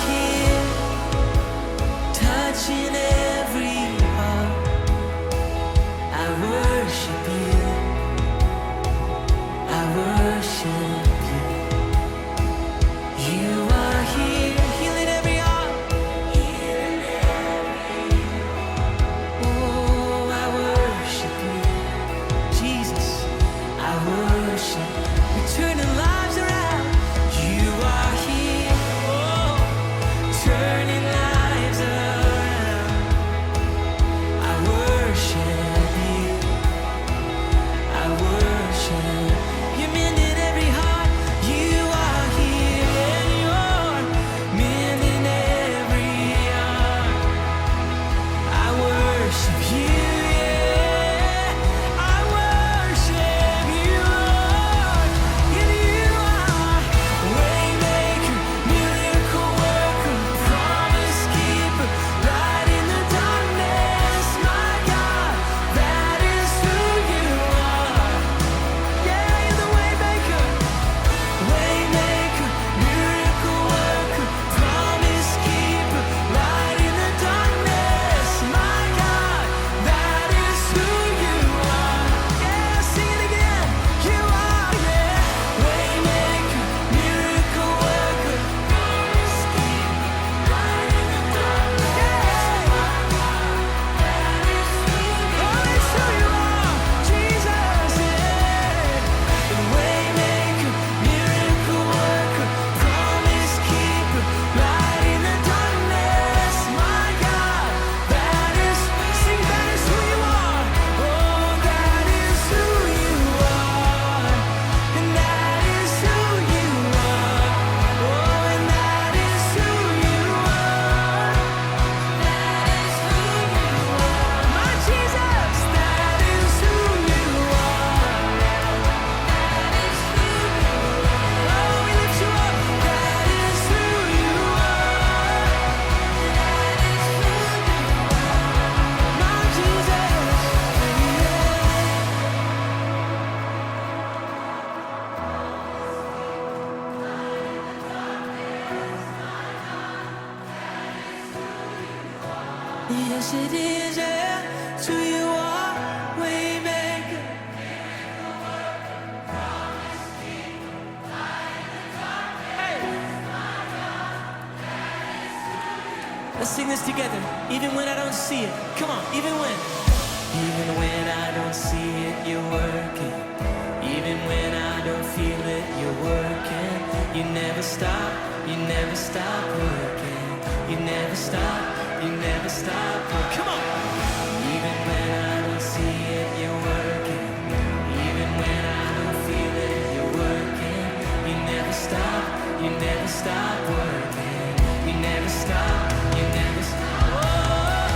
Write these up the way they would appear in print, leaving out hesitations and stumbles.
here, touching every heart. I worship you, I worship you. You are here, healing every heart. Oh, I worship you, Jesus, I worship. You're turning lives around. You are here, oh, turning lives around. I worship you, I worship. You're mending every heart. You are here, and you're mending every heart. I worship you, yeah. I worship you, Lord. And you are waymaker, miracle worker, promise keeper, light in the darkness. My God, that is who you are. Yeah, you're the waymaker, waymaker, miracle worker, promise keeper, light in the darkness. My God, that is who you are. Yeah, sing it again. You are, yeah, waymaker, miracle worker, promise keeper, light in the darkness. Yeah, that is who you are. Oh, it's who you are, Jesus. Yeah, waymaker, miracle worker, promise keeper, light in the darkness. My God, that is, sing, that is who you are. Oh, that is who you are, and that is who you are. Oh, and that is who you are. That is who you are, my Jesus. That is who you are. That is who you are. Oh, we lift you up. That is who you are. That is who you are, my Jesus. Yes, it is, yeah. It's who you are, waymaker. Let's sing this together. Even when I don't see it. Come on, even when. Even when I don't see it, you're working. Even when I don't feel it, you're working. You never stop, you never stop working. You never stop, you never stop working. Come on. Even when I don't see it, you're working. Even when I don't feel it, you're working. You never stop, you never stop working. You never stop, you never stop. Oh,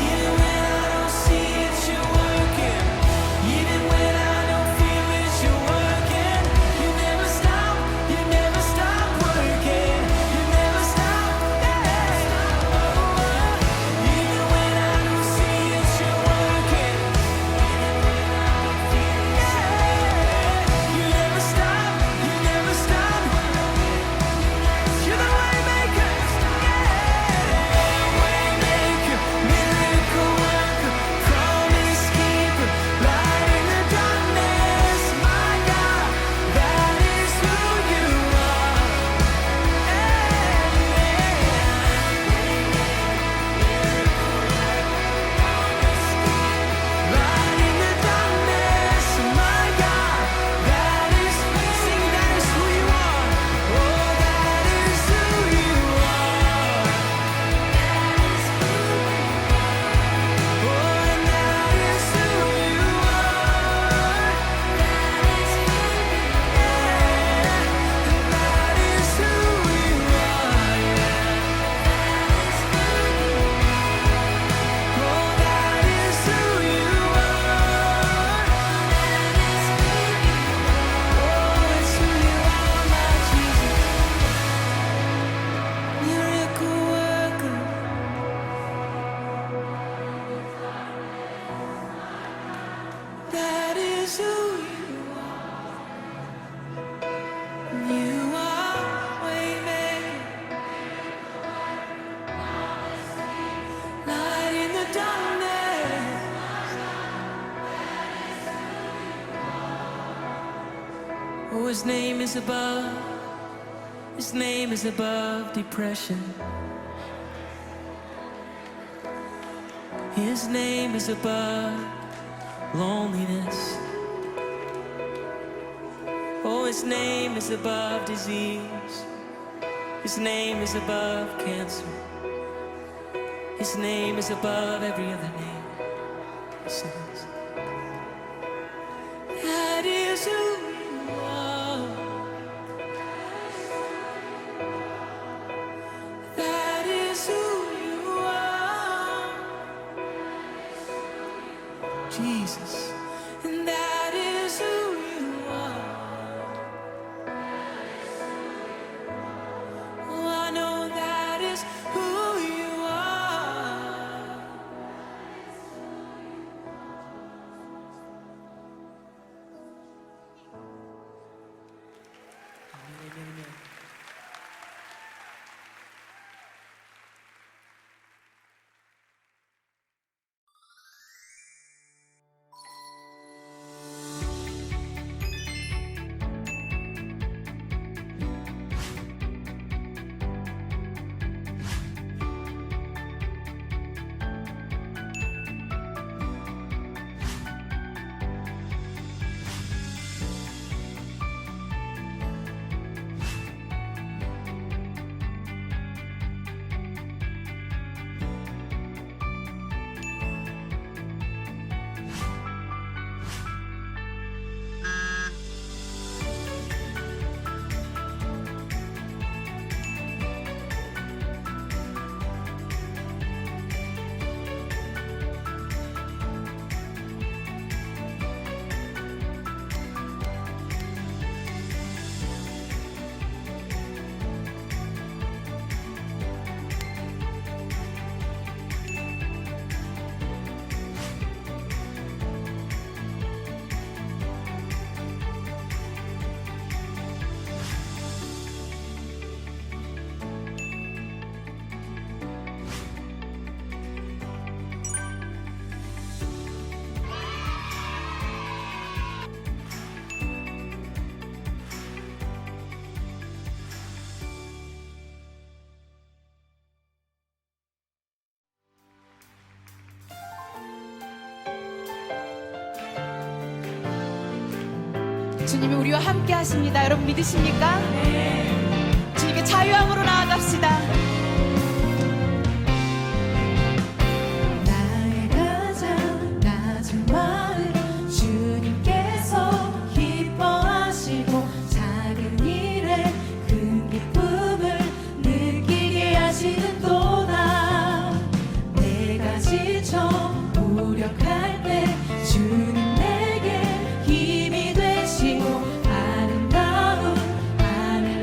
even when I don't see it, you're working. Even when I don't feel it, you're working. You never stop, you never stop working. You never stop, yeah. Oh, even when I don't see it, you're working. Yeah, you never stop, you never stop. You're the way maker, yeah. His name is above. His name is above depression. His name is above loneliness. Oh, His name is above disease. His name is above cancer. His name is above every other name. He says, that is who you are. That is who you are. Jesus. And that is who you are. Oh, I know that is who you are. Amen, amen. 주님이 우리와 함께 하십니다. 여러분 믿으십니까? 주님께 자유함으로 나아갑시다. 나의 가장 낮은 마음 주님께서 기뻐하시고 작은 일에 큰 기쁨을 느끼게 하시는도다. 내가 지쳐 무력할 때 주님 내게 힘이 되시고 아름다운 하늘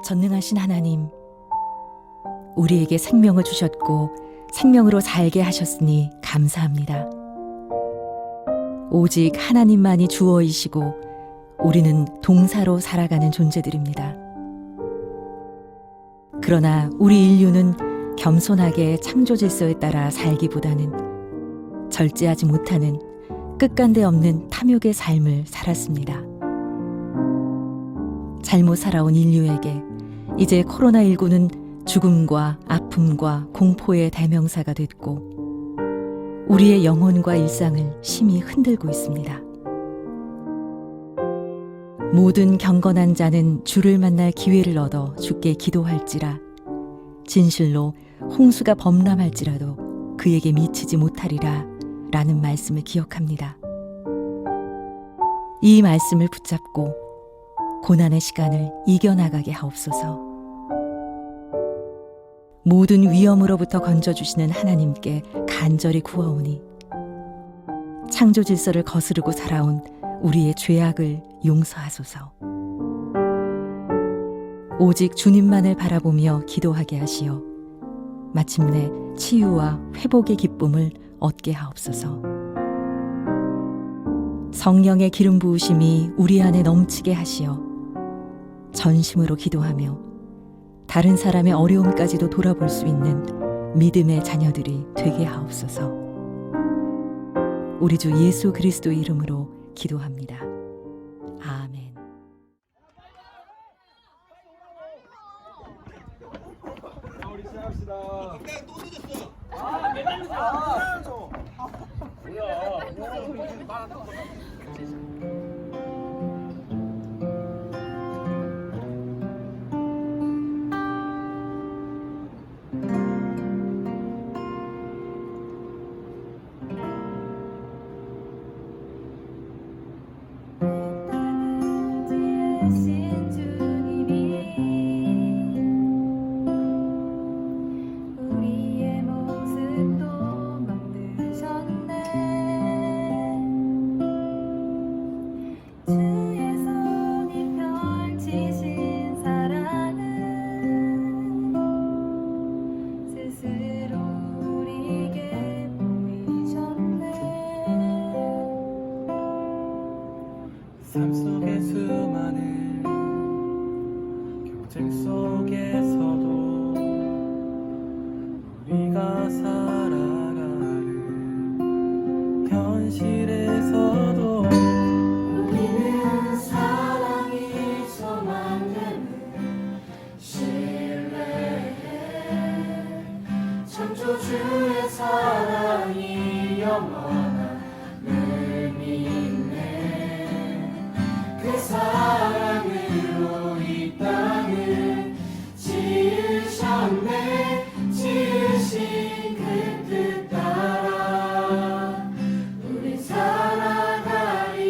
전능하신 하나님, 우리에게 생명을 주셨고 생명으로 살게 하셨으니 감사합니다. 오직 하나님만이 주어이시고 우리는 동사로 살아가는 존재들입니다. 그러나 우리 인류는 겸손하게 창조 질서에 따라 살기보다는 절제하지 못하는 끝간데 없는 탐욕의 삶을 살았습니다. 잘못 살아온 인류에게 이제 코로나19는 죽음과 아픔과 공포의 대명사가 됐고 우리의 영혼과 일상을 심히 흔들고 있습니다. 모든 경건한 자는 주를 만날 기회를 얻어 주께 기도할지라 진실로 홍수가 범람할지라도 그에게 미치지 못하리라 라는 말씀을 기억합니다. 이 말씀을 붙잡고 고난의 시간을 이겨나가게 하옵소서. 모든 위험으로부터 건져주시는 하나님께 간절히 구하오니 창조 질서를 거스르고 살아온 우리의 죄악을 용서하소서. 오직 주님만을 바라보며 기도하게 하시어 마침내 치유와 회복의 기쁨을 얻게 하옵소서. 성령의 기름 부으심이 우리 안에 넘치게 하시어 전심으로 기도하며 다른 사람의 어려움까지도 돌아볼 수 있는 믿음의 자녀들이 되게 하옵소서. 우리 주 예수 그리스도의 이름으로 기도합니다. 아멘. 지으신 주님이 우리의 모습도 만드셨네. 주의 손이 펼치신 사랑은 스스로 우리에게 보이셨네. 삶 속의 수많은 경쟁 속에서도 우리가 살아가는 현실에서도 우리는 사랑이 소망되는 신뢰해 창조주의 사랑이 영원함을 믿네. 그 사랑으로 이 땅을 지으셨네. 지으신 그 뜻 따라 우리 살아가리.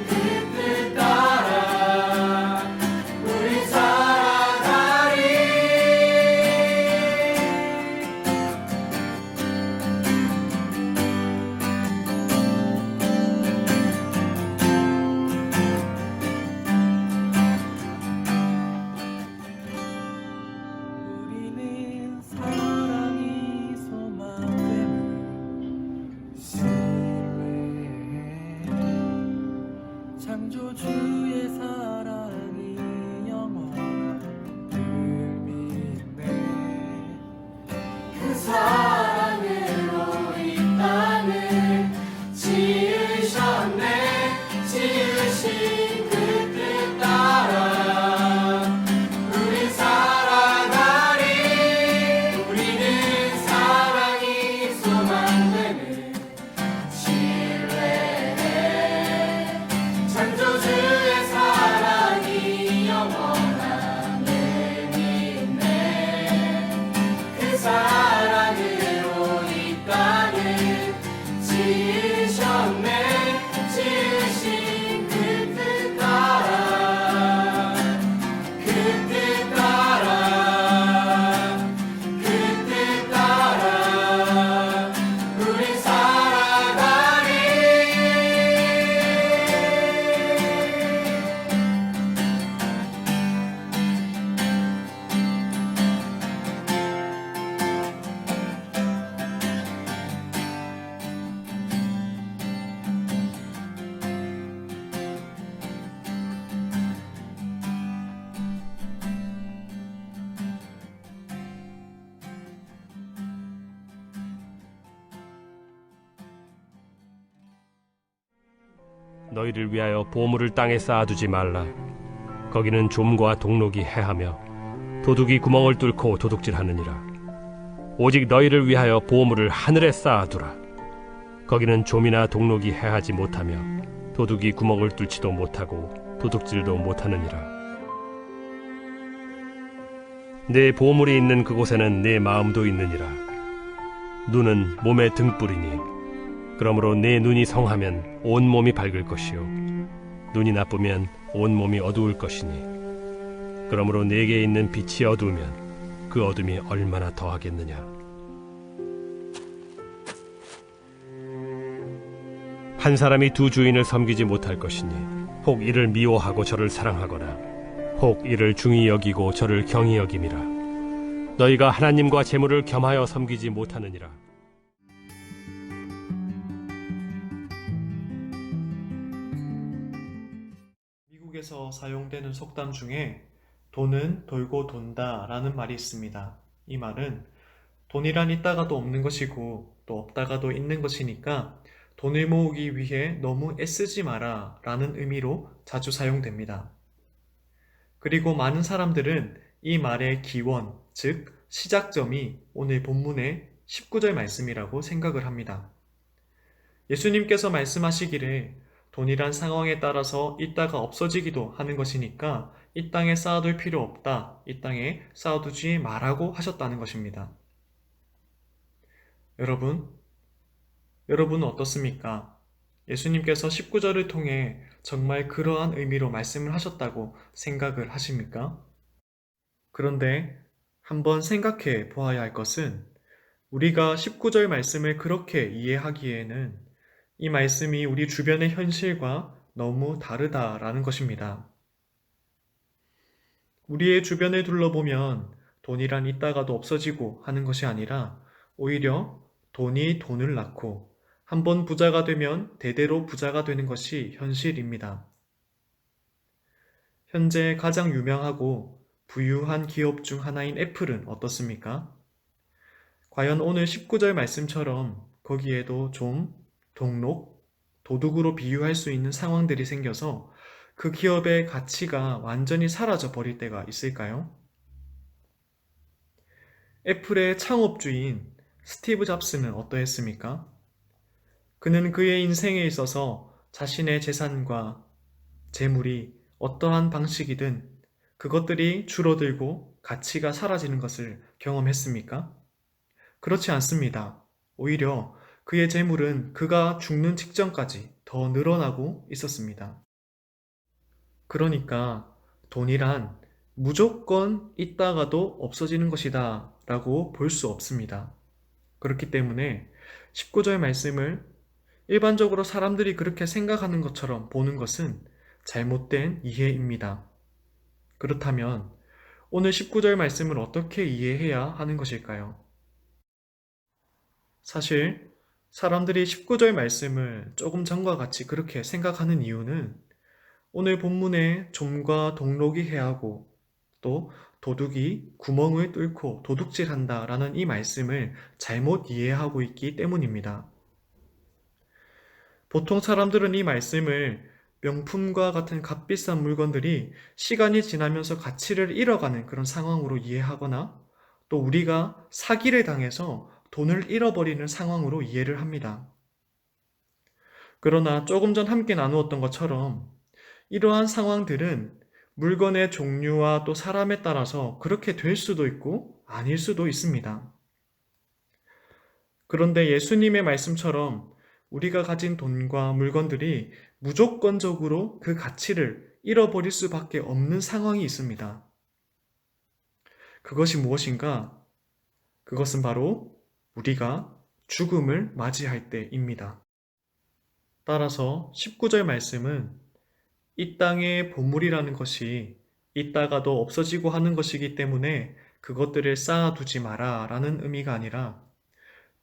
그 뜻 따라 우리 살아가리. 우리는 사랑이 소망됨을 신뢰해. 창조주의 사랑이 영원함을 믿네. 그 사랑으로 이 땅을 지으셨네. 지으신 그 뜻 따라 우리 살아가리. 우리는 사랑이 소망됨을 신뢰해. 창조주의 사랑이 영원함을 믿네. 그 사랑으로 이 땅을 지으셨네. 지으신 그 뜻 따라 그 뜻 따라 그 뜻 따라 우리 살아가리. 너희를 위하여 보물을 땅에 쌓아두지 말라. 거기는 좀과 동록이 해하며 도둑이 구멍을 뚫고 도둑질하느니라. 오직 너희를 위하여 보물을 하늘에 쌓아두라. 거기는 좀이나 동록이 해하지 못하며 도둑이 구멍을 뚫지도 못하고 도둑질도 못하느니라. 네 보물이 있는 그곳에는 네 마음도 있느니라. 눈은 몸의 등불이니 그러므로 네 눈이 성하면 온 몸이 밝을 것이요 눈이 나쁘면 온 몸이 어두울 것이니 그러므로 네게 있는 빛이 어두우면 그 어둠이 얼마나 더하겠느냐. 한 사람이 두 주인을 섬기지 못할 것이니 혹 이를 미워하고 저를 사랑하거나 혹 이를 중히 여기고 저를 경히 여김이라. 너희가 하나님과 재물을 겸하여 섬기지 못하느니라. 미국에서 사용되는 속담 중에 돈은 돌고 돈다 라는 말이 있습니다. 이 말은 돈이란 있다가도 없는 것이고 또 없다가도 있는 것이니까 돈을 모으기 위해 너무 애쓰지 마라 라는 의미로 자주 사용됩니다. 그리고 많은 사람들은 이 말의 기원, 즉 시작점이 오늘 본문의 19절 말씀이라고 생각을 합니다. 예수님께서 말씀하시기를 돈이란 상황에 따라서 있다가 없어지기도 하는 것이니까 이 땅에 쌓아둘 필요 없다, 이 땅에 쌓아두지 말라고 하셨다는 것입니다. 여러분은 어떻습니까? 예수님께서 19절을 통해 정말 그러한 의미로 말씀을 하셨다고 생각을 하십니까? 그런데 한번 생각해 보아야 할 것은 우리가 19절 말씀을 그렇게 이해하기에는 이 말씀이 우리 주변의 현실과 너무 다르다라는 것입니다. 우리의 주변을 둘러보면 돈이란 있다가도 없어지고 하는 것이 아니라 오히려 돈이 돈을 낳고 한번 부자가 되면 대대로 부자가 되는 것이 현실입니다. 현재 가장 유명하고 부유한 기업 중 하나인 애플은 어떻습니까? 과연 오늘 19절 말씀처럼 거기에도 좀 동록, 도둑으로 비유할 수 있는 상황들이 생겨서 그 기업의 가치가 완전히 사라져 버릴 때가 있을까요? 애플의 창업주인 스티브 잡스는 어떠했습니까? 그는 그의 인생에 있어서 자신의 재산과 재물이 어떠한 방식이든 그것들이 줄어들고 가치가 사라지는 것을 경험했습니까? 그렇지 않습니다. 오히려 그의 재물은 그가 죽는 직전까지 더 늘어나고 있었습니다. 그러니까 돈이란 무조건 있다가도 없어지는 것이다 라고 볼 수 없습니다. 그렇기 때문에 19절 말씀을 일반적으로 사람들이 그렇게 생각하는 것처럼 보는 것은 잘못된 이해입니다. 그렇다면 오늘 19절 말씀을 어떻게 이해해야 하는 것일까요? 사실 사람들이 19절 말씀을 조금 전과 같이 그렇게 생각하는 이유는 오늘 본문에 좀과 동록이 해하고 또 도둑이 구멍을 뚫고 도둑질한다 라는 이 말씀을 잘못 이해하고 있기 때문입니다. 보통 사람들은 이 말씀을 명품과 같은 값비싼 물건들이 시간이 지나면서 가치를 잃어가는 그런 상황으로 이해하거나 또 우리가 사기를 당해서 돈을 잃어버리는 상황으로 이해를 합니다. 그러나 조금 전 함께 나누었던 것처럼 이러한 상황들은 물건의 종류와 또 사람에 따라서 그렇게 될 수도 있고 아닐 수도 있습니다. 그런데 예수님의 말씀처럼 우리가 가진 돈과 물건들이 무조건적으로 그 가치를 잃어버릴 수밖에 없는 상황이 있습니다. 그것이 무엇인가? 그것은 바로 우리가 죽음을 맞이할 때입니다. 따라서 19절 말씀은 이 땅의 보물이라는 것이 있다가도 없어지고 하는 것이기 때문에 그것들을 쌓아두지 마라 라는 의미가 아니라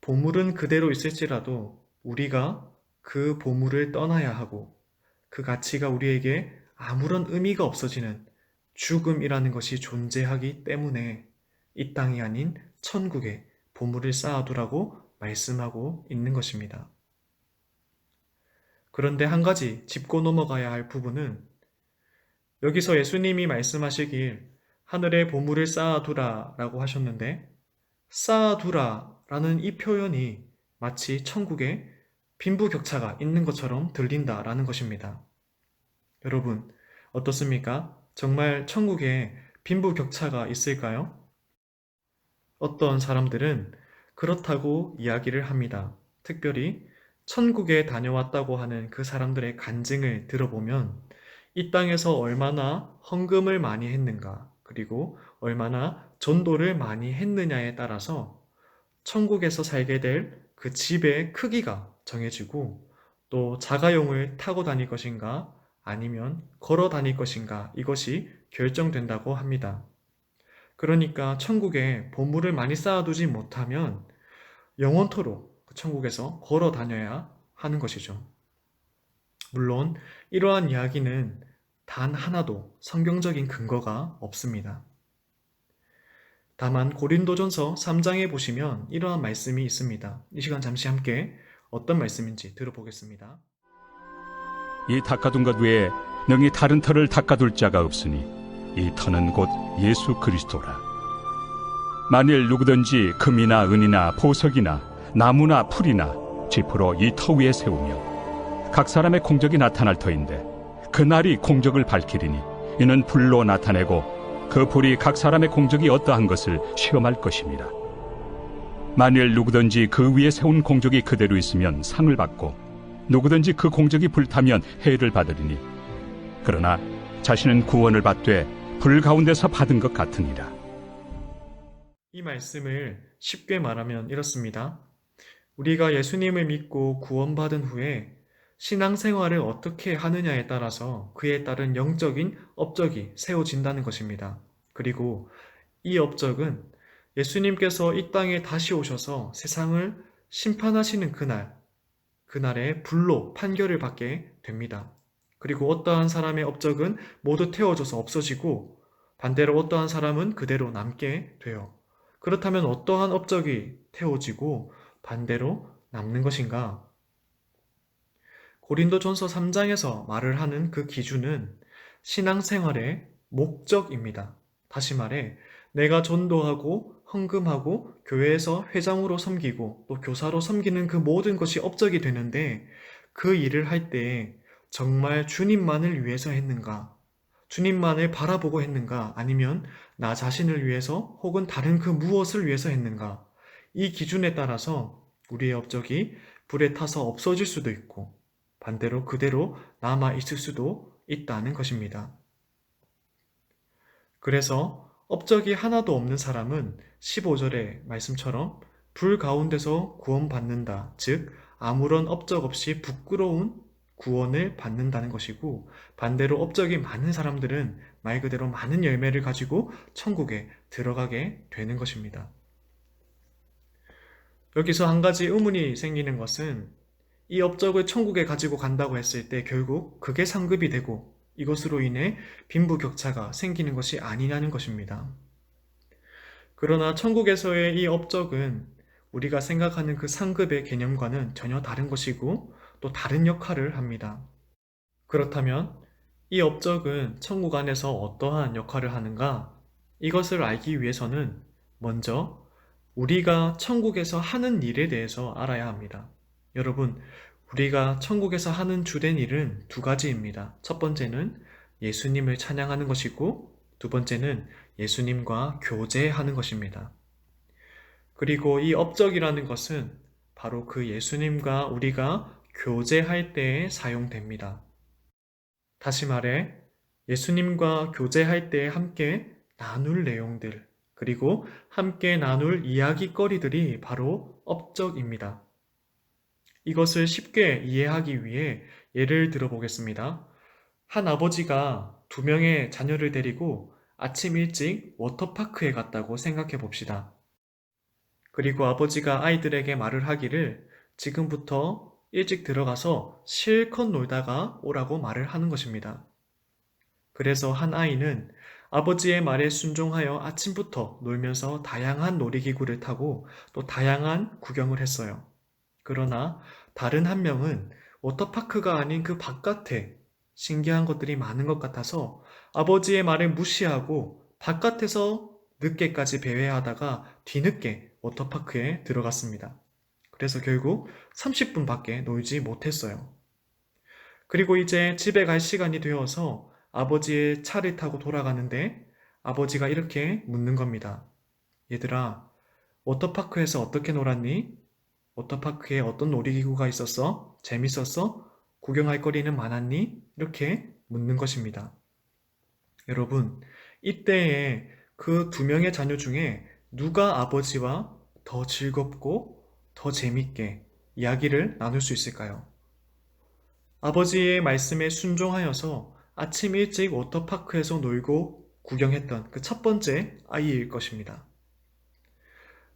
보물은 그대로 있을지라도 우리가 그 보물을 떠나야 하고 그 가치가 우리에게 아무런 의미가 없어지는 죽음이라는 것이 존재하기 때문에 이 땅이 아닌 천국에 보물을 쌓아두라고 말씀하고 있는 것입니다. 그런데 한 가지 짚고 넘어가야 할 부분은 여기서 예수님이 말씀하시길 하늘에 보물을 쌓아두라 라고 하셨는데 쌓아두라 라는 이 표현이 마치 천국에 빈부격차가 있는 것처럼 들린다라는 것입니다. 여러분, 어떻습니까? 정말 천국에 빈부격차가 있을까요? 어떤 사람들은 그렇다고 이야기를 합니다. 특별히 천국에 다녀왔다고 하는 그 사람들의 간증을 들어보면 이 땅에서 얼마나 헌금을 많이 했는가, 그리고 얼마나 전도를 많이 했느냐에 따라서 천국에서 살게 될 그 집의 크기가 정해지고 또 자가용을 타고 다닐 것인가 아니면 걸어 다닐 것인가 이것이 결정된다고 합니다. 그러니까 천국에 보물을 많이 쌓아두지 못하면 영원토록 천국에서 걸어 다녀야 하는 것이죠. 물론 이러한 이야기는 단 하나도 성경적인 근거가 없습니다. 다만 고린도전서 3장에 보시면 이러한 말씀이 있습니다. 이 시간 잠시 함께 어떤 말씀인지 들어보겠습니다. 이 닦아둔 것 외에 능히 다른 터를 닦아둘 자가 없으니 이 터는 곧 예수 그리스도라. 만일 누구든지 금이나 은이나 보석이나 나무나 풀이나 짚으로 이 터 위에 세우며 각 사람의 공적이 나타날 터인데 그 날이 공적을 밝히리니 이는 불로 나타내고 그 불이 각 사람의 공적이 어떠한 것을 시험할 것입니다. 만일 누구든지 그 위에 세운 공적이 그대로 있으면 상을 받고 누구든지 그 공적이 불타면 해를 받으리니 그러나 자신은 구원을 받되 불 가운데서 받은 것 같으니라. 이 말씀을 쉽게 말하면 이렇습니다. 우리가 예수님을 믿고 구원받은 후에 신앙생활을 어떻게 하느냐에 따라서 그에 따른 영적인 업적이 세워진다는 것입니다. 그리고 이 업적은 예수님께서 이 땅에 다시 오셔서 세상을 심판하시는 그날에 불로 판결을 받게 됩니다. 그리고 어떠한 사람의 업적은 모두 태워져서 없어지고 반대로 어떠한 사람은 그대로 남게 돼요. 그렇다면 어떠한 업적이 태워지고 반대로 남는 것인가? 고린도전서 3장에서 말을 하는 그 기준은 신앙생활의 목적입니다. 다시 말해 내가 전도하고 헌금하고 교회에서 회장으로 섬기고 또 교사로 섬기는 그 모든 것이 업적이 되는데 그 일을 할 때 정말 주님만을 위해서 했는가? 주님만을 바라보고 했는가? 아니면 나 자신을 위해서 혹은 다른 그 무엇을 위해서 했는가? 이 기준에 따라서 우리의 업적이 불에 타서 없어질 수도 있고 반대로 그대로 남아 있을 수도 있다는 것입니다. 그래서 업적이 하나도 없는 사람은 15절의 말씀처럼 불 가운데서 구원받는다. 즉 아무런 업적 없이 부끄러운 구원을 받는다는 것이고, 반대로 업적이 많은 사람들은 말 그대로 많은 열매를 가지고 천국에 들어가게 되는 것입니다. 여기서 한 가지 의문이 생기는 것은 이 업적을 천국에 가지고 간다고 했을 때 결국 그게 상급이 되고 이것으로 인해 빈부격차가 생기는 것이 아니냐는 것입니다. 그러나 천국에서의 이 업적은 우리가 생각하는 그 상급의 개념과는 전혀 다른 것이고 또 다른 역할을 합니다. 그렇다면 이 업적은 천국 안에서 어떠한 역할을 하는가? 이것을 알기 위해서는 먼저 우리가 천국에서 하는 일에 대해서 알아야 합니다. 여러분, 우리가 천국에서 하는 주된 일은 두 가지입니다. 첫 번째는 예수님을 찬양하는 것이고 두 번째는 예수님과 교제하는 것입니다. 그리고 이 업적이라는 것은 바로 그 예수님과 우리가 교제할 때에 사용됩니다. 다시 말해 예수님과 교제할 때에 함께 나눌 내용들, 그리고 함께 나눌 이야기거리들이 바로 업적입니다. 이것을 쉽게 이해하기 위해 예를 들어보겠습니다. 한 아버지가 2명의 자녀를 데리고 아침 일찍 워터파크에 갔다고 생각해 봅시다. 그리고 아버지가 아이들에게 말을 하기를 지금부터 일찍 들어가서 실컷 놀다가 오라고 말을 하는 것입니다. 그래서 한 아이는 아버지의 말에 순종하여 아침부터 놀면서 다양한 놀이기구를 타고 또 다양한 구경을 했어요. 그러나 다른 한 명은 워터파크가 아닌 그 바깥에 신기한 것들이 많은 것 같아서 아버지의 말을 무시하고 바깥에서 늦게까지 배회하다가 뒤늦게 워터파크에 들어갔습니다. 그래서 결국 30분밖에 놀지 못했어요. 그리고 이제 집에 갈 시간이 되어서 아버지의 차를 타고 돌아가는데 아버지가 이렇게 묻는 겁니다. 얘들아, 워터파크에서 어떻게 놀았니? 워터파크에 어떤 놀이기구가 있었어? 재밌었어? 구경할 거리는 많았니? 이렇게 묻는 것입니다. 여러분, 이때에 그 2명의 자녀 중에 누가 아버지와 더 즐겁고 더 재밌게 이야기를 나눌 수 있을까요? 아버지의 말씀에 순종하여서 아침 일찍 워터파크에서 놀고 구경했던 그 첫 번째 아이일 것입니다.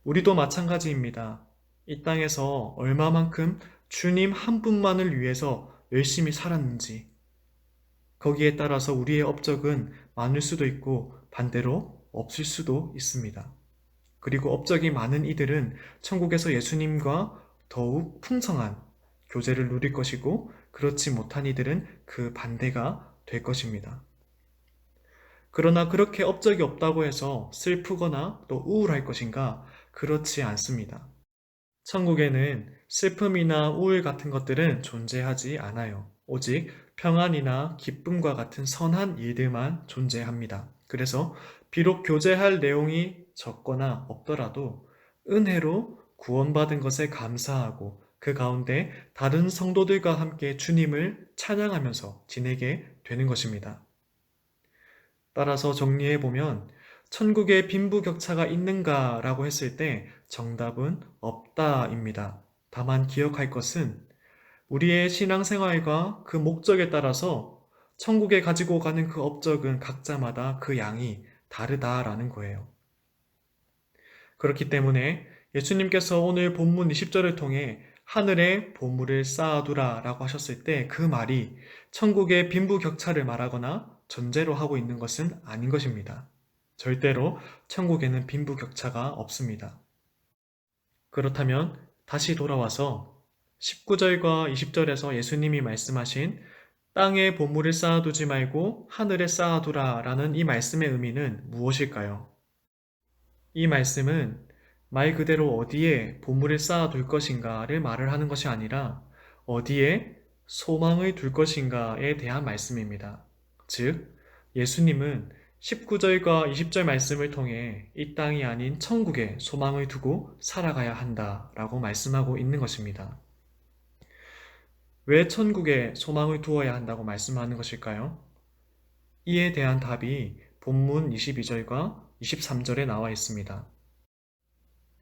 우리도 마찬가지입니다. 이 땅에서 얼마만큼 주님 한 분만을 위해서 열심히 살았는지, 거기에 따라서 우리의 업적은 많을 수도 있고 반대로 없을 수도 있습니다. 그리고 업적이 많은 이들은 천국에서 예수님과 더욱 풍성한 교제를 누릴 것이고, 그렇지 못한 이들은 그 반대가 될 것입니다. 그러나 그렇게 업적이 없다고 해서 슬프거나 또 우울할 것인가? 그렇지 않습니다. 천국에는 슬픔이나 우울 같은 것들은 존재하지 않아요. 오직 평안이나 기쁨과 같은 선한 일들만 존재합니다. 그래서 비록 교제할 내용이 적거나 없더라도 은혜로 구원받은 것에 감사하고 그 가운데 다른 성도들과 함께 주님을 찬양하면서 지내게 되는 것입니다. 따라서 정리해보면 천국에 빈부격차가 있는가라고 했을 때 정답은 없다입니다. 다만 기억할 것은 우리의 신앙생활과 그 목적에 따라서 천국에 가지고 가는 그 업적은 각자마다 그 양이 다르다라는 거예요. 그렇기 때문에 예수님께서 오늘 본문 20절을 통해 하늘에 보물을 쌓아두라 라고 하셨을 때 그 말이 천국의 빈부격차를 말하거나 전제로 하고 있는 것은 아닌 것입니다. 절대로 천국에는 빈부격차가 없습니다. 그렇다면 다시 돌아와서 19절과 20절에서 예수님이 말씀하신 땅에 보물을 쌓아두지 말고 하늘에 쌓아두라 라는 이 말씀의 의미는 무엇일까요? 이 말씀은 말 그대로 어디에 보물을 쌓아둘 것인가를 말을 하는 것이 아니라 어디에 소망을 둘 것인가에 대한 말씀입니다. 즉, 예수님은 19절과 20절 말씀을 통해 이 땅이 아닌 천국에 소망을 두고 살아가야 한다라고 말씀하고 있는 것입니다. 왜 천국에 소망을 두어야 한다고 말씀하는 것일까요? 이에 대한 답이 본문 22절과 23절에 나와 있습니다.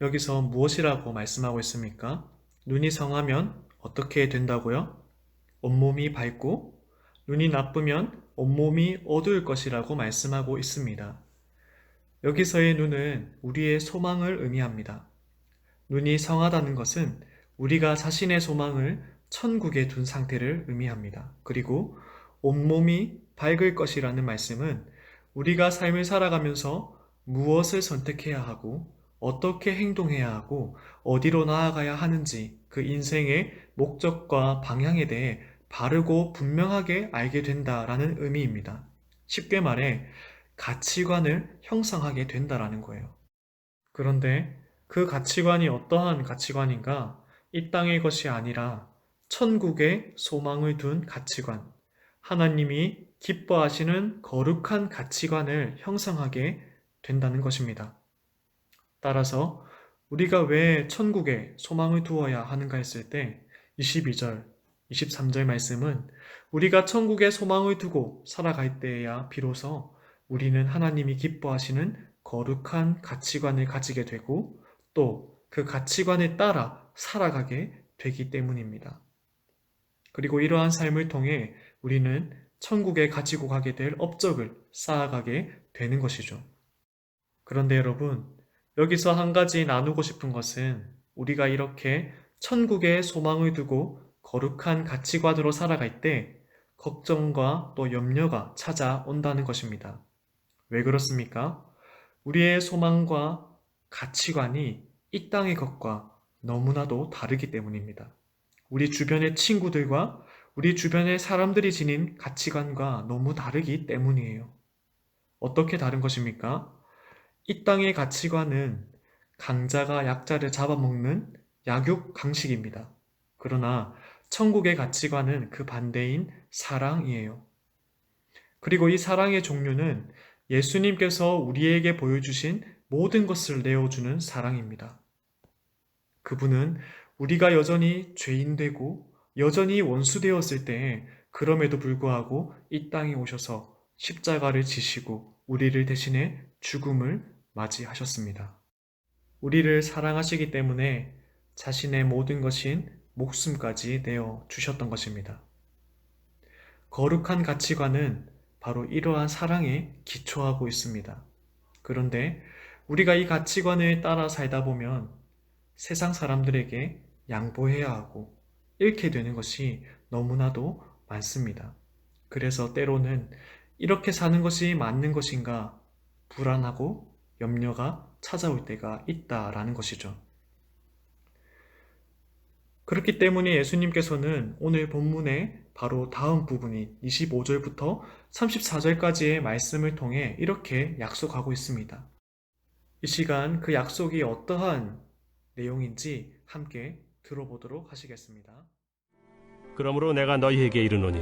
여기서 무엇이라고 말씀하고 있습니까? 눈이 성하면 어떻게 된다고요? 온몸이 밝고, 눈이 나쁘면 온몸이 어두울 것이라고 말씀하고 있습니다. 여기서의 눈은 우리의 소망을 의미합니다. 눈이 성하다는 것은 우리가 자신의 소망을 천국에 둔 상태를 의미합니다. 그리고 온몸이 밝을 것이라는 말씀은 우리가 삶을 살아가면서 무엇을 선택해야 하고 어떻게 행동해야 하고 어디로 나아가야 하는지 그 인생의 목적과 방향에 대해 바르고 분명하게 알게 된다라는 의미입니다. 쉽게 말해 가치관을 형성하게 된다라는 거예요. 그런데 그 가치관이 어떠한 가치관인가? 이 땅의 것이 아니라 천국에 소망을 둔 가치관, 하나님이 기뻐하시는 거룩한 가치관을 형성하게 된다는 것입니다. 따라서 우리가 왜 천국에 소망을 두어야 하는가 했을 때 22절, 23절 말씀은 우리가 천국에 소망을 두고 살아갈 때에야 비로소 우리는 하나님이 기뻐하시는 거룩한 가치관을 가지게 되고 또 그 가치관에 따라 살아가게 되기 때문입니다. 그리고 이러한 삶을 통해 우리는 천국에 가지고 가게 될 업적을 쌓아가게 되는 것이죠. 그런데 여러분, 여기서 한 가지 나누고 싶은 것은 우리가 이렇게 천국에 소망을 두고 거룩한 가치관으로 살아갈 때 걱정과 또 염려가 찾아온다는 것입니다. 왜 그렇습니까? 우리의 소망과 가치관이 이 땅의 것과 너무나도 다르기 때문입니다. 우리 주변의 친구들과 우리 주변의 사람들이 지닌 가치관과 너무 다르기 때문이에요. 어떻게 다른 것입니까? 이 땅의 가치관은 강자가 약자를 잡아먹는 약육 강식입니다. 그러나 천국의 가치관은 그 반대인 사랑이에요. 그리고 이 사랑의 종류는 예수님께서 우리에게 보여주신 모든 것을 내어주는 사랑입니다. 그분은 우리가 여전히 죄인되고 여전히 원수되었을 때 그럼에도 불구하고 이 땅에 오셔서 십자가를 지시고 우리를 대신해 죽음을 맞이하셨습니다. 우리를 사랑하시기 때문에 자신의 모든 것인 목숨까지 내어 주셨던 것입니다. 거룩한 가치관은 바로 이러한 사랑에 기초하고 있습니다. 그런데 우리가 이 가치관을 따라 살다 보면 세상 사람들에게 양보해야 하고 잃게 되는 것이 너무나도 많습니다. 그래서 때로는 이렇게 사는 것이 맞는 것인가 불안하고 염려가 찾아올 때가 있다라는 것이죠. 그렇기 때문에 예수님께서는 오늘 본문의 바로 다음 부분인 25절부터 34절까지의 말씀을 통해 이렇게 약속하고 있습니다. 이 시간 그 약속이 어떠한 내용인지 함께 들어보도록 하시겠습니다. 그러므로 내가 너희에게 이르노니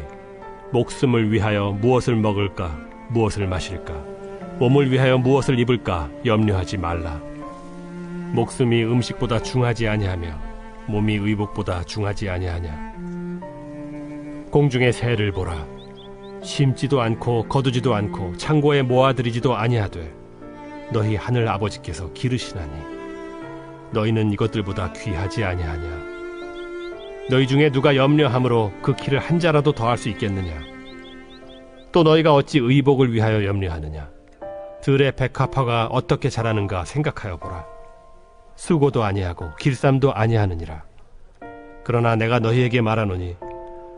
목숨을 위하여 무엇을 먹을까 무엇을 마실까 몸을 위하여 무엇을 입을까 염려하지 말라. 목숨이 음식보다 중하지 아니하며 몸이 의복보다 중하지 아니하냐. 공중의 새를 보라. 심지도 않고 거두지도 않고 창고에 모아들이지도 아니하되 너희 하늘 아버지께서 기르시나니 너희는 이것들보다 귀하지 아니하냐. 너희 중에 누가 염려함으로 그 키를 한 자라도 더할 수 있겠느냐. 또 너희가 어찌 의복을 위하여 염려하느냐. 들의 백합화가 어떻게 자라는가 생각하여 보라. 수고도 아니하고 길쌈도 아니하느니라. 그러나 내가 너희에게 말하노니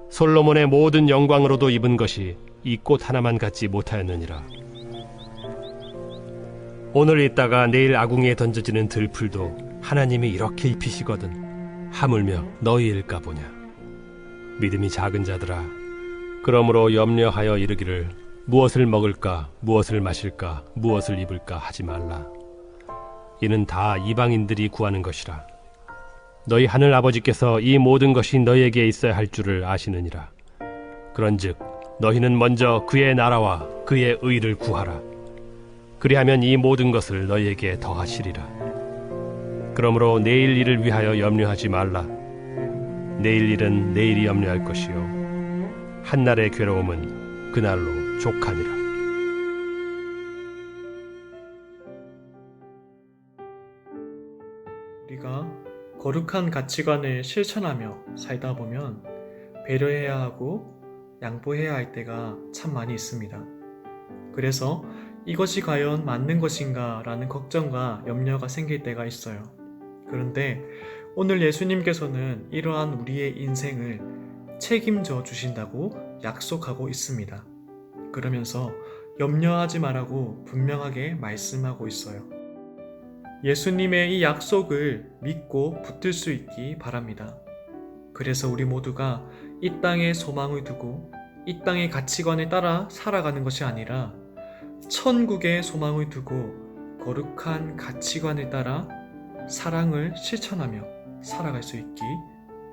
솔로몬의 모든 영광으로도 입은 것이 이 꽃 하나만 갖지 못하였느니라. 오늘 있다가 내일 아궁이에 던져지는 들풀도 하나님이 이렇게 입히시거든 하물며 너희일까 보냐. 믿음이 작은 자들아, 그러므로 염려하여 이르기를 무엇을 먹을까 무엇을 마실까 무엇을 입을까 하지 말라. 이는 다 이방인들이 구하는 것이라. 너희 하늘 아버지께서 이 모든 것이 너희에게 있어야 할 줄을 아시느니라. 그런즉 너희는 먼저 그의 나라와 그의 의를 구하라. 그리하면 이 모든 것을 너희에게 더하시리라. 그러므로 내일 일을 위하여 염려하지 말라. 내일 일은 내일이 염려할 것이요 한날의 괴로움은 그날로 족하니라. 우리가 거룩한 가치관을 실천하며 살다 보면 배려해야 하고 양보해야 할 때가 참 많이 있습니다. 그래서 이것이 과연 맞는 것인가 라는 걱정과 염려가 생길 때가 있어요. 그런데 오늘 예수님께서는 이러한 우리의 인생을 책임져 주신다고 약속하고 있습니다. 그러면서 염려하지 말라고 분명하게 말씀하고 있어요. 예수님의 이 약속을 믿고 붙들 수 있기 바랍니다. 그래서 우리 모두가 이 땅에 소망을 두고 이 땅의 가치관에 따라 살아가는 것이 아니라 천국에 소망을 두고 거룩한 가치관에 따라 사랑을 실천하며 살아갈 수 있기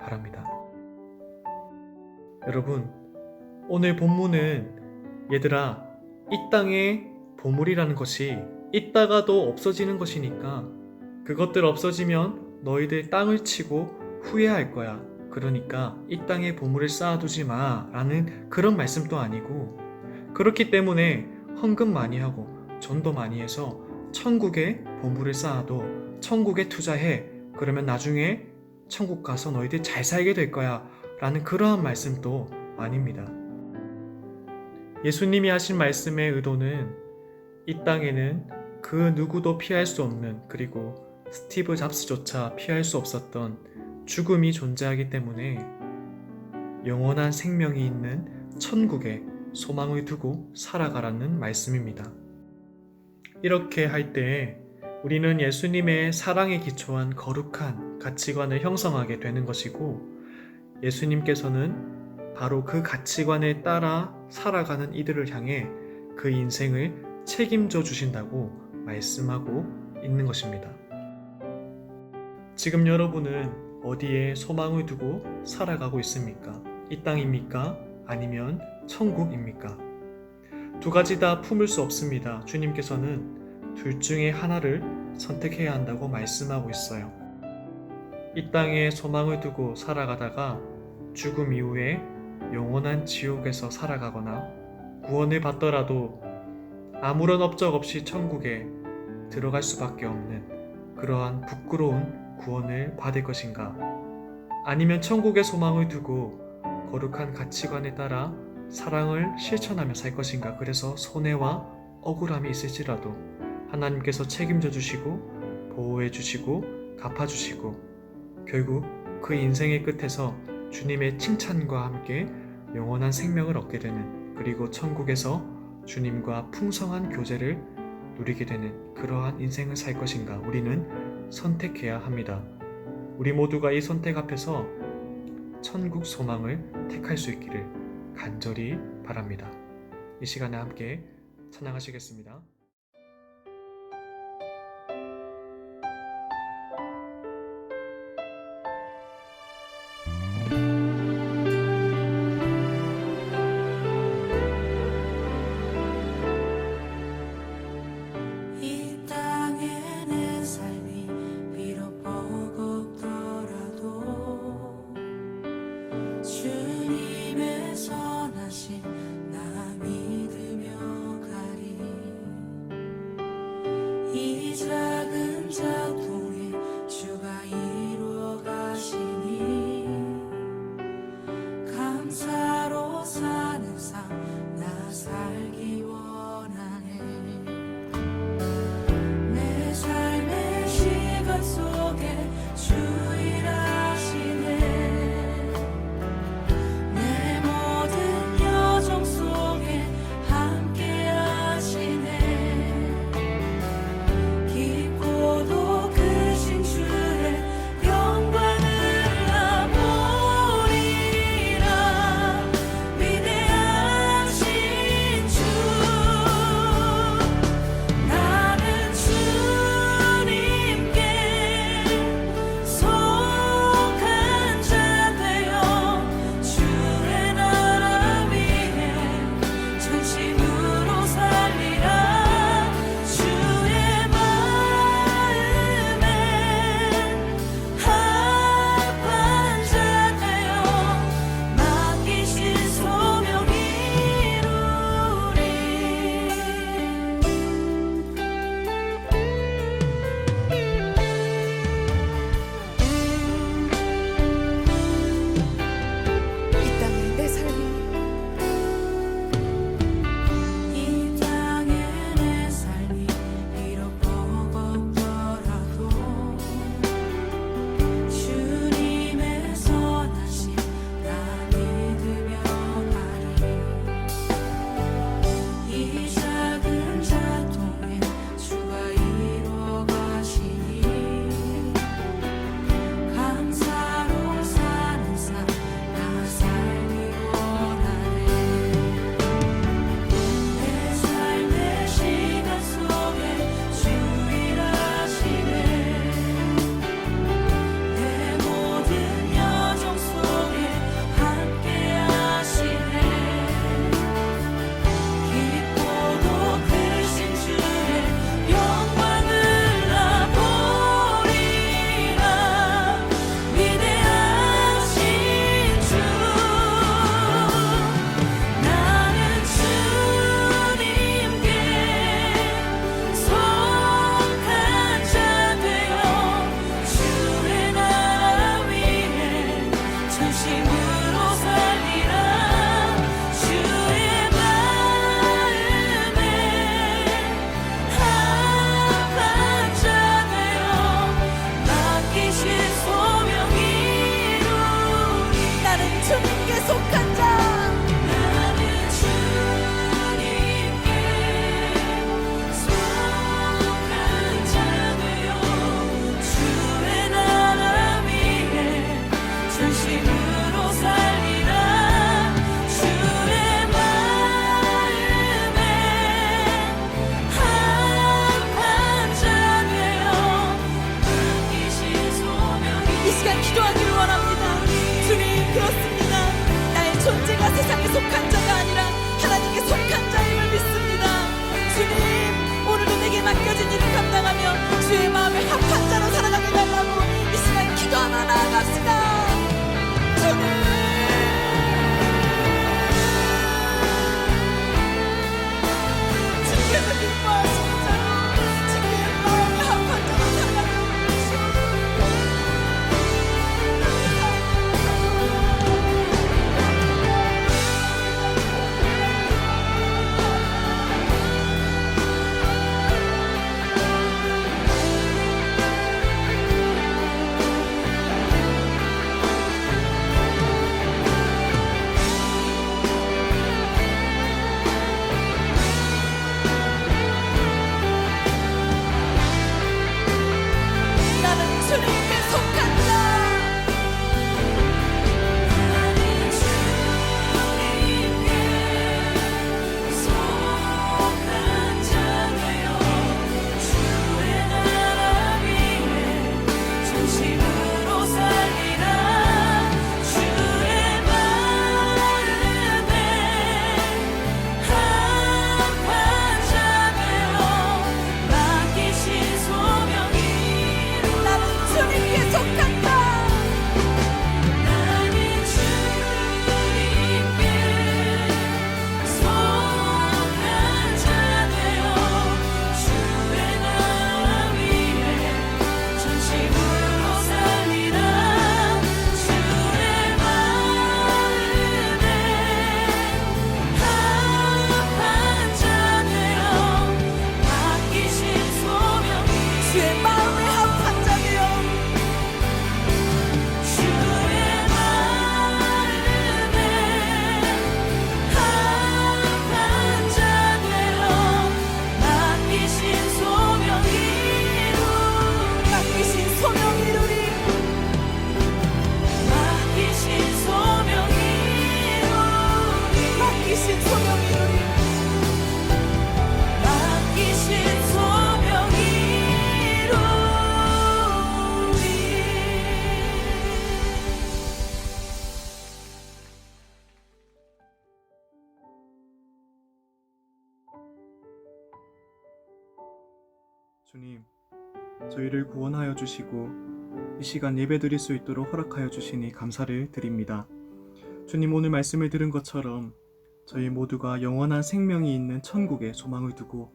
바랍니다. 여러분, 오늘 본문은 얘들아, 이 땅의 보물이라는 것이 있다가도 없어지는 것이니까 그것들 없어지면 너희들 땅을 치고 후회할 거야. 그러니까 이 땅에 보물을 쌓아두지 마 라는 그런 말씀도 아니고, 그렇기 때문에 헌금 많이 하고 전도 많이 해서 천국에 보물을 쌓아도 천국에 투자해. 그러면 나중에 천국 가서 너희들 잘 살게 될 거야 라는 그러한 말씀도 아닙니다. 예수님이 하신 말씀의 의도는 이 땅에는 그 누구도 피할 수 없는, 그리고 스티브 잡스조차 피할 수 없었던 죽음이 존재하기 때문에 영원한 생명이 있는 천국에 소망을 두고 살아가라는 말씀입니다. 이렇게 할 때 우리는 예수님의 사랑에 기초한 거룩한 가치관을 형성하게 되는 것이고, 예수님께서는 바로 그 가치관에 따라 살아가는 이들을 향해 그 인생을 책임져 주신다고 말씀하고 있는 것입니다. 지금 여러분은 어디에 소망을 두고 살아가고 있습니까? 이 땅입니까? 아니면 천국입니까? 두 가지 다 품을 수 없습니다. 주님께서는 둘 중에 하나를 선택해야 한다고 말씀하고 있어요. 이 땅에 소망을 두고 살아가다가 죽음 이후에 영원한 지옥에서 살아가거나 구원을 받더라도 아무런 업적 없이 천국에 들어갈 수밖에 없는 그러한 부끄러운 구원을 받을 것인가? 아니면 천국의 소망을 두고 거룩한 가치관에 따라 사랑을 실천하며 살 것인가? 그래서 손해와 억울함이 있을지라도 하나님께서 책임져 주시고 보호해 주시고 갚아 주시고 결국 그 인생의 끝에서 주님의 칭찬과 함께 영원한 생명을 얻게 되는, 그리고 천국에서 주님과 풍성한 교제를 누리게 되는 그러한 인생을 살 것인가? 우리는 선택해야 합니다. 우리 모두가 이 선택 앞에서 천국 소망을 택할 수 있기를 간절히 바랍니다. 이 시간에 함께 찬양하시겠습니다. 이 땅에 내 삶이 비록 버겁더라도 주님의 선하심 나 믿으며 가리. 이 작은 작동에 주가 이루어 가시니 감사로 사는 삶 나 살기 원하네. 내 삶의 시간 속에 주 일하시네. 내 모든 여정 속에 함께 하시네. 깊고도 주의 마음에 합한 자로 살아가게 달라고 이 시간 기도하며 나아갑시다. 주님, 주께서 기뻐하시는 자로 주의 마음에 합한 자로 살아가게 나는 주님께 속한다. 나는 주님께 속한 자 되어 주의 나라 위에 전심으로 살리라. 주의 마음에 합한 자 되어 맡기신 소명이 나는 주님께 속한다. 나는 주님께 속한 자 되어 주의 나라 위에 전심으로 살리라. 주의 마음에 합한 자 되어 맡기신 소명이 주의 마음에 합한 자 되어 주의 마음에 합한 자 되어 맡기신 소명이 맡기신 소명 이루리. 맡기신 소명이 맡기신 소명 이루리. 맡기신 소명이 주님, 저희를 구원하여 주시고 이 시간 예배드릴 수 있도록 허락하여 주시니 감사를 드립니다. 주님, 오늘 말씀을 들은 것처럼 저희 모두가 영원한 생명이 있는 천국에 소망을 두고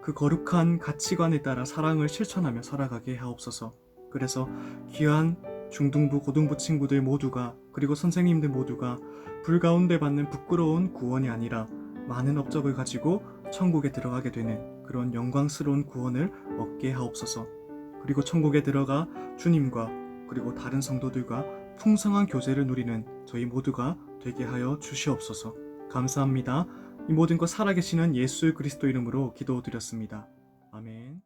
그 거룩한 가치관에 따라 사랑을 실천하며 살아가게 하옵소서. 그래서 귀한 중등부, 고등부 친구들 모두가, 그리고 선생님들 모두가 불 가운데 받는 부끄러운 구원이 아니라 많은 업적을 가지고 천국에 들어가게 되는 그런 영광스러운 구원을 얻게 하옵소서. 그리고 천국에 들어가 주님과 그리고 다른 성도들과 풍성한 교제를 누리는 저희 모두가 되게 하여 주시옵소서. 감사합니다. 이 모든 것 살아계시는 예수 그리스도 이름으로 기도드렸습니다. 아멘.